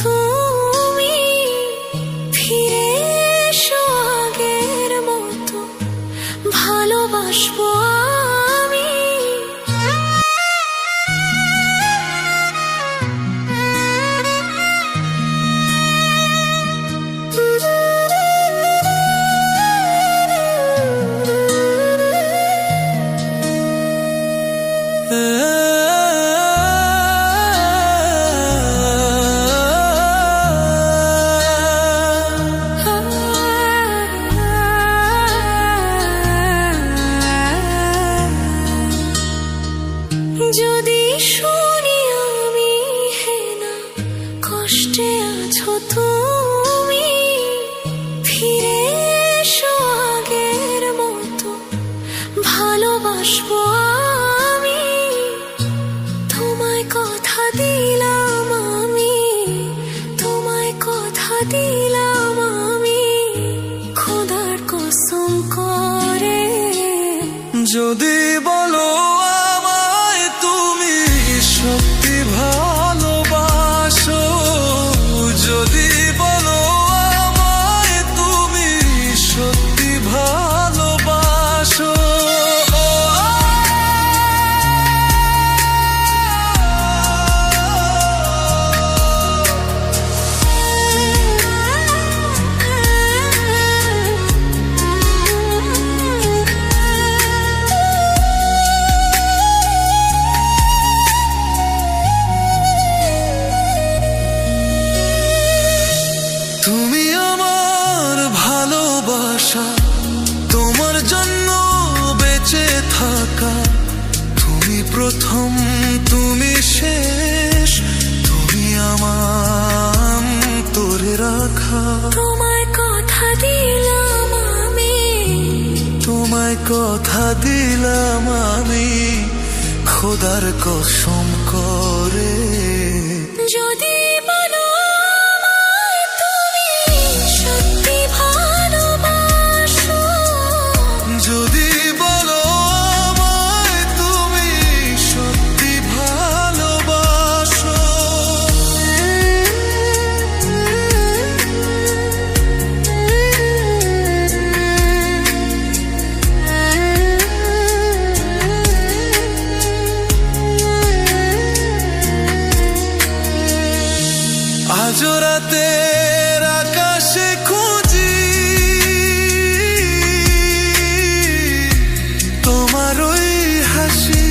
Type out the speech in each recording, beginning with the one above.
তুমি, ফিরে এসো আগের মতো, ভালোবাসবো আমি। যদি শুনি আমি হেনা, কষ্টে আছো তুমি, ফিরে এসো আগের মতো, ভালোবাসবো আমি। তোমায় কথা দিলাম আমি, তোমায় কথা দিলাম আমি, খোদার কসম করে। যদি বলো আমায় তুমি সত্যি ভালোবাসো, যদি বলো আমায় তুমি সত্যি ভালোবাসো, তুমি আমার ভালোবাসা, তোমার জন্য বেঁচে থাকা, তুমি প্রথম তুমি শেষ, তুমি আমার তোরে রাখা। তোমায় কথা দিলাম আমি, তোমায় কথা দিলাম আমি, খোদার কসম করে। যদি বলো আমায় তুমি সত্যি ভালোবাসো, যদি বলো আমায় তুমি সত্যি ভালোবাসো, আজ রাতের আকাশে খুঁজি তোমার ওই হাসি,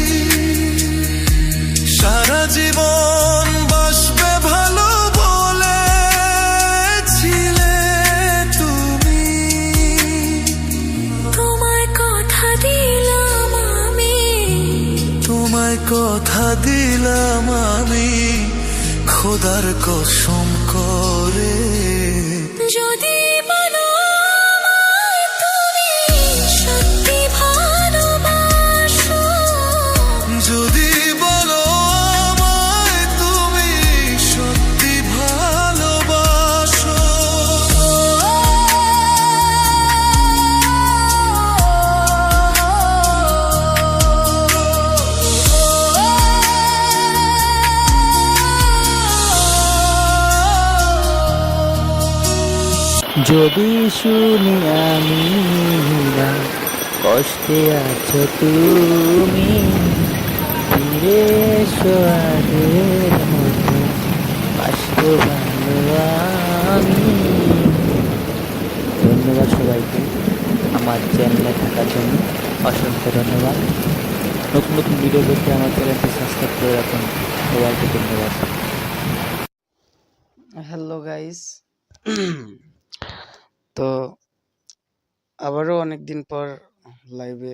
সারা জীবন বাসবে ভালো বলেছিলে তুমি। তোমায় কথা দিলাম আমি, তোমায় কথা দিলাম আমি, খোদার কসম করে। যদি বলো আমায় তুমি সত্যি ভালোবাসো, যদি বলো আমায় তুমি সত্যি ভালোবাসো, যদি শুনি আমি না, কষ্টে আছো তুমি, ফিরে এসো আগের মতো, বাসবো ভালো আমি। ধন্যবাদ সবাইকে আমার চ্যানেলে থাকার জন্য, অসংখ্য ধন্যবাদ। নতুন নতুন ভিডিও দেখতে আমার চ্যানেলটি সাবস্ক্রাইব করে রাখুন। সবাইকে ধন্যবাদ। হ্যালো গাইস, তো আবারও অনেক দিন পর লাইভে